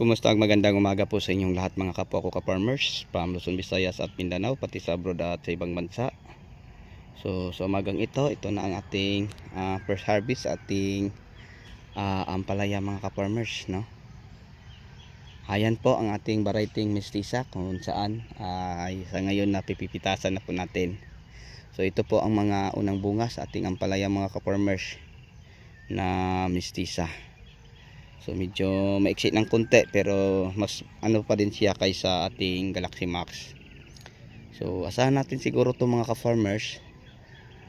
Kumusta ang magandang umaga po sa inyong lahat mga kapwa ko ka-farmers from Luzon, Visayas at Mindanao, pati sa abroad at sa ibang bansa. So sa umagang ito na ang ating first harvest sa ating ampalaya mga ka-farmers, no? Ayan po ang ating variety mestiza kung saan ay sa ngayon napipipitasan na po natin. So ito po ang mga unang bunga sa ating ampalaya mga ka-farmers na mestiza. So medyo maiksi ng konti pero mas ano pa din siya kaysa ating Galaxy Max. So asahan natin siguro to mga ka-farmers,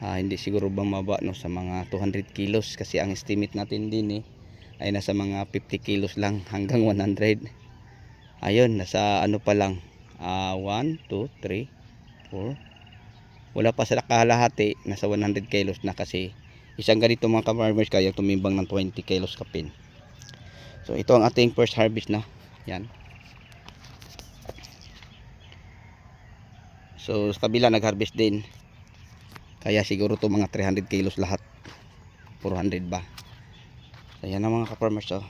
hindi siguro bumaba no sa mga 200 kilos kasi ang estimate natin din ay nasa mga 50 kilos lang hanggang 100. Ayun, nasa ano pa lang, 1, 2, 3, 4, wala pa sa kalahati, nasa 100 kilos na kasi isang ganito mga ka-farmers kaya tumimbang ng 20 kilos kapin. So ito ang ating first harvest na. Yan. So sa kabila nag-harvest din. Kaya siguro to mga 300 kilos lahat. 400 ba. So yan ang mga ka-farmers oh.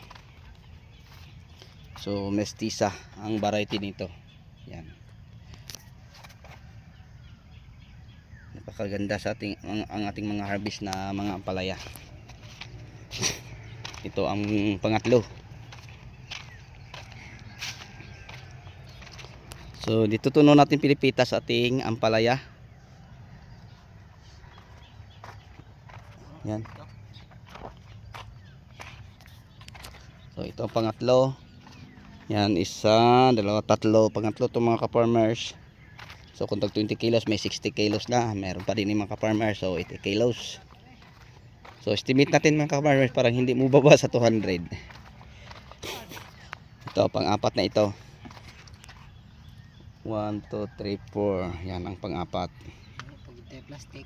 So mestiza ang variety nito. Yan. Napakaganda sa ating ang ating mga harvest na mga ampalaya. Ito ang pangatlo. So dito tuno natin pilipita sa ating ampalaya. Yan. So ito ang pangatlo. Yan, isa, dalawa, tatlo, pangatlo to mga ka-farmers. So kung tag 20 kilos may 60 kilos na. Meron pa din yung mga ka-farmers. So 80 kilos. So estimate natin mga ka-farmers parang hindi mo baba sa 200. Ito pang-apat na ito. 1, 2, 3, 4. Yan ang pang-apat. Plastic.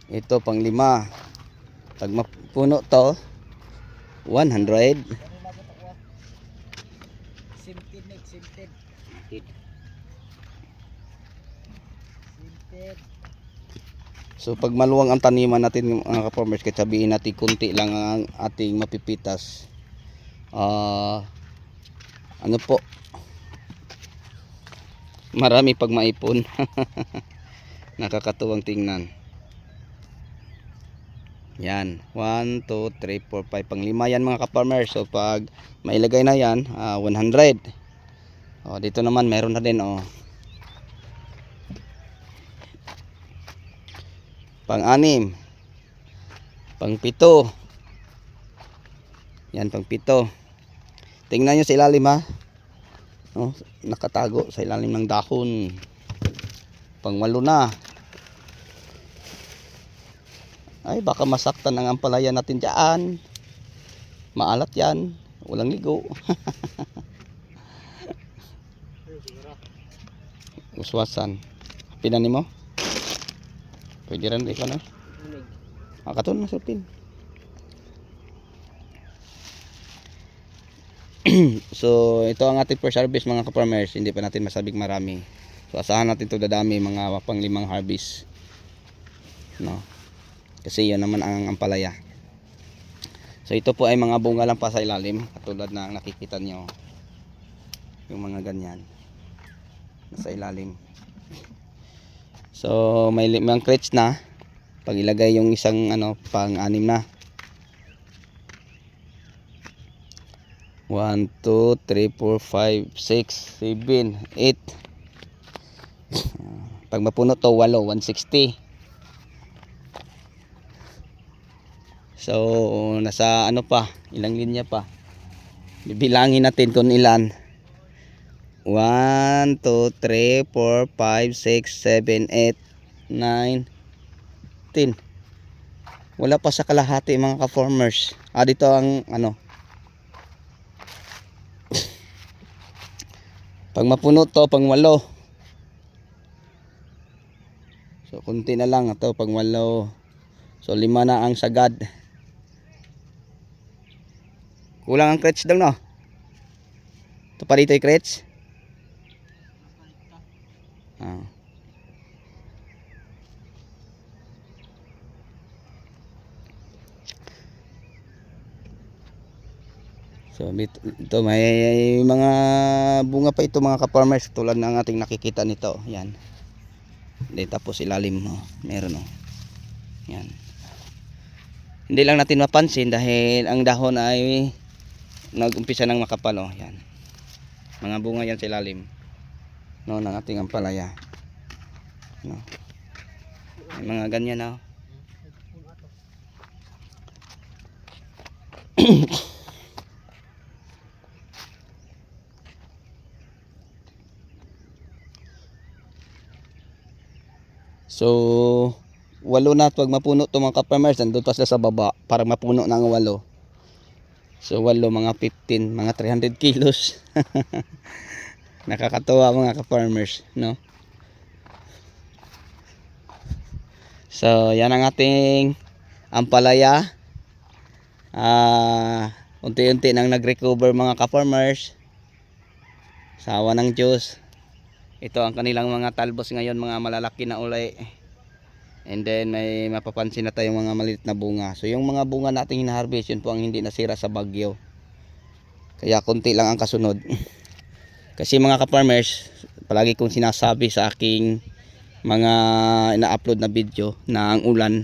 Ito pang-lima. Pag mapuno to 100. Simted. So pag maluwang ang taniman natin mga ka-farmers, kahit sabihin natin kunti lang ang ating mapipitas, ano po, marami pag maipon. Nakakatuwang tingnan. Yan, 1, 2, 3, 4, 5, pang-lima yan mga ka-farmers. So pag mailagay na yan, 100. Dito naman meron na din pang-anim, pang-pito. Yan, pang-pito. Tingnan nyo sa ilalim ha. Nakatago sa ilalim ng dahon. Pang-walo na. Ay baka masaktan ang ampalaya natin dyan. Maalat yan. Walang ligo. Uswasan. Pinan mo? Pwede rin ikaw na. Katon na sulpin. So ito ang ating first harvest mga ka-farmers. Hindi pa natin masabing marami. So asahan natin ito dadami, mga pang-limang harvest. No? Kasi yan naman ang ampalaya. So ito po ay mga bunga lang pa sa ilalim. Katulad na nakikita nyo. Yung mga ganyan. Nasa ilalim. So may limang crates na. Pag ilagay yung isang pang-anim na. 1, 2, 3, 4, 5, 6, 7, 8. Pag mapuno to 8, 160. So nasa pa, ilang linya pa. Bibilangin natin kung ilan. 1, 2, 3, 4, 5, 6, 7, 8, 9, 10. Wala pa sa kalahati mga ka-farmers. Dito ang pag mapuno to pang 8. So kunti na lang ito pang 8. So 5 na ang sagad. Kulang ang crates daw no. Ito pa dito yung crates. So ito may mga bunga pa ito mga ka-farmers tulad ng ating nakikita nito. Yan. Then, tapos ilalim mo, meron oh. Yan. Hindi lang natin mapansin dahil ang dahon ay nag-umpisa ng makapal oh. Yan. Mga bunga yan sa ilalim. No, ng ating ampalaya. No. May mga ganyan oh. So, walo na pag mapuno to mga ka-farmers, nandun pa sila sa baba para mapuno ng walo. So, walo mga 15, mga 300 kilos. Nakakatuwa mga ka-farmers, no? So, yan ang ating ampalaya. Unti-unti nang nag-recover mga ka-farmers. Sa awa ng Diyos. Ito ang kanilang mga talbos ngayon, mga malalaki na uli. And then may mapapansin na tayong mga maliit na bunga. So yung mga bunga nating hina-harvest, yun po ang hindi nasira sa bagyo. Kaya konti lang ang kasunod. Kasi mga ka-farmers, palagi kong sinasabi sa aking mga ina-upload na video na ang ulan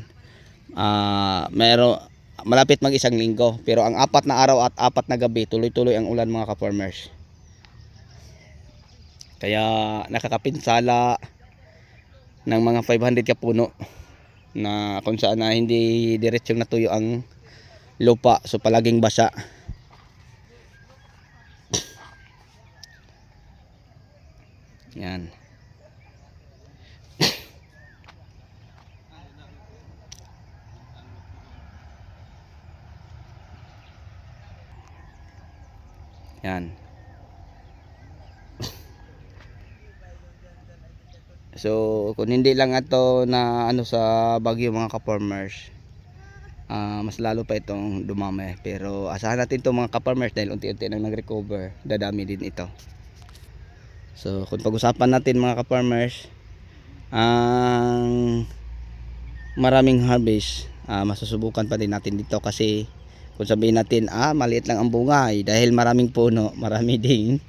malapit mag isang linggo. Pero ang 4 na araw at 4 na gabi, tuloy-tuloy ang ulan mga ka-farmers. Kaya nakakapinsala ng mga 500 ka puno na kung saan na hindi diretsong natuyo ang lupa, so palaging basa. Yan. Yan. So kung hindi lang ito na ano sa bagyo mga ka-farmers, mas lalo pa itong dumami. Pero asahan natin ito mga ka-farmers dahil unti-unti nang nag-recover, dadami din ito. So kung pag-usapan natin mga ka-farmers, ang maraming harvest, masusubukan pa din natin dito kasi kung sabihin natin maliit lang ang bunga dahil maraming puno, marami ding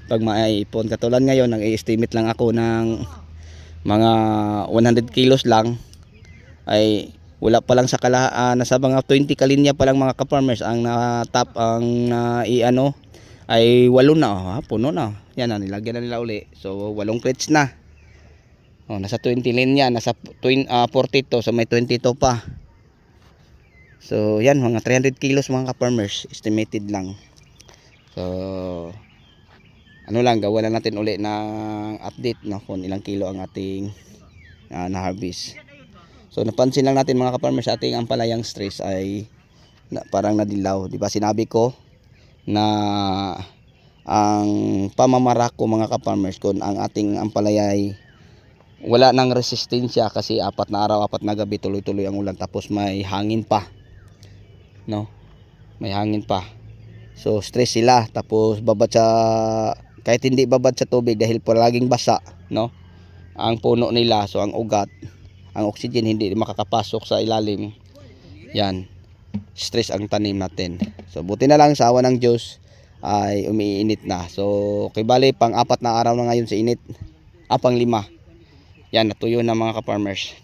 pag maipon. Katulad ngayon, nag-i-estimate lang ako ng mga 100 kilos lang, ay wala pa lang sa nasa mga 20 kalinya pa lang mga ka-farmers ang na-top ang ay 8 na puno na. Yan na, nilagyan na nila uli. So 8 crates na. Nasa 20 linya, nasa 42, so may 22 pa. So yan, mga 300 kilos mga ka-farmers, estimated lang. So ano lang, gawa lang natin uli ng update no, kung ilang kilo ang ating na-harvest. So napansin lang natin mga ka-farmers, sa ating ampalayang stress ay parang nadilaw. Di ba sinabi ko na ang pamamarako mga ka-farmers, kung ang ating ampalaya ay wala nang resistensya kasi 4 na araw, 4 na gabi, tuloy-tuloy ang ulan, tapos may hangin pa. No? May hangin pa. So stress sila, tapos babad sa, kahit hindi babad sa tubig dahil palaging basa, no? Ang puno nila, so ang ugat, ang oxygen hindi makakapasok sa ilalim. Yan. Stress ang tanim natin. So buti na lang sa awa ng Diyos ay umiinit na. So kay bali pang 4 na araw na ngayon sa init. Pang 5. Yan, natuyo na mga ka-farmers.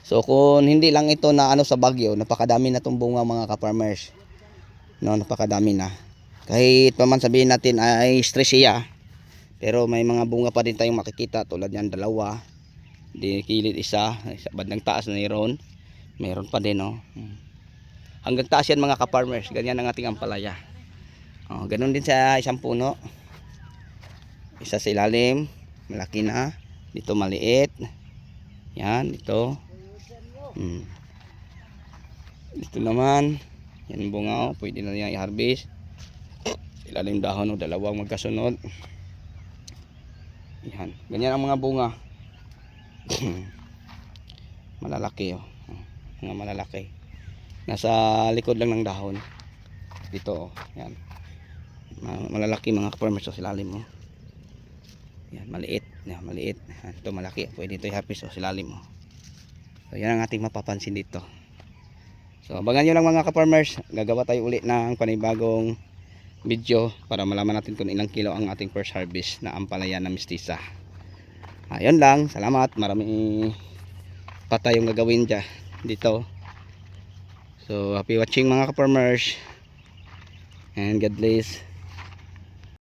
So kung hindi lang ito na sa bagyo, napakadami na tong bunga mga ka-farmers. No, napakadami na. Kahit pa man sabihin natin ay stress siya, pero may mga bunga pa din tayong makikita tulad yan, 2. Di kilid isa, sa bandang taas na mayroon pa din hanggang taas yan mga ka-farmers. Ganyan ang ating ampalaya. Ganun din sa isang puno. Isa sa ilalim, malaki na. Dito maliit. Yan, ito. Ito naman, yan bunga pwede na yan i-harvest. Ilalim dahon 2 magkasunod. Yan, ganyan ang mga bunga. Malalaki mga malalaki. Nasa likod lang ng dahon. Dito yan. Malalaki mga ka-farmers sa ilalim Yan, maliit. Yan, maliit. Ito malaki. Pwede ito i-harvest sa ilalim So yan ang ating mapapansin dito. So abangan nyo lang mga ka-farmers, gagawa tayo ulit ng panibagong video para malaman natin kung ilang kilo ang ating first harvest na ampalaya na mistisa. Ayun lang, salamat, marami pa tayong gagawin dito. So happy watching mga ka-farmers and God bless.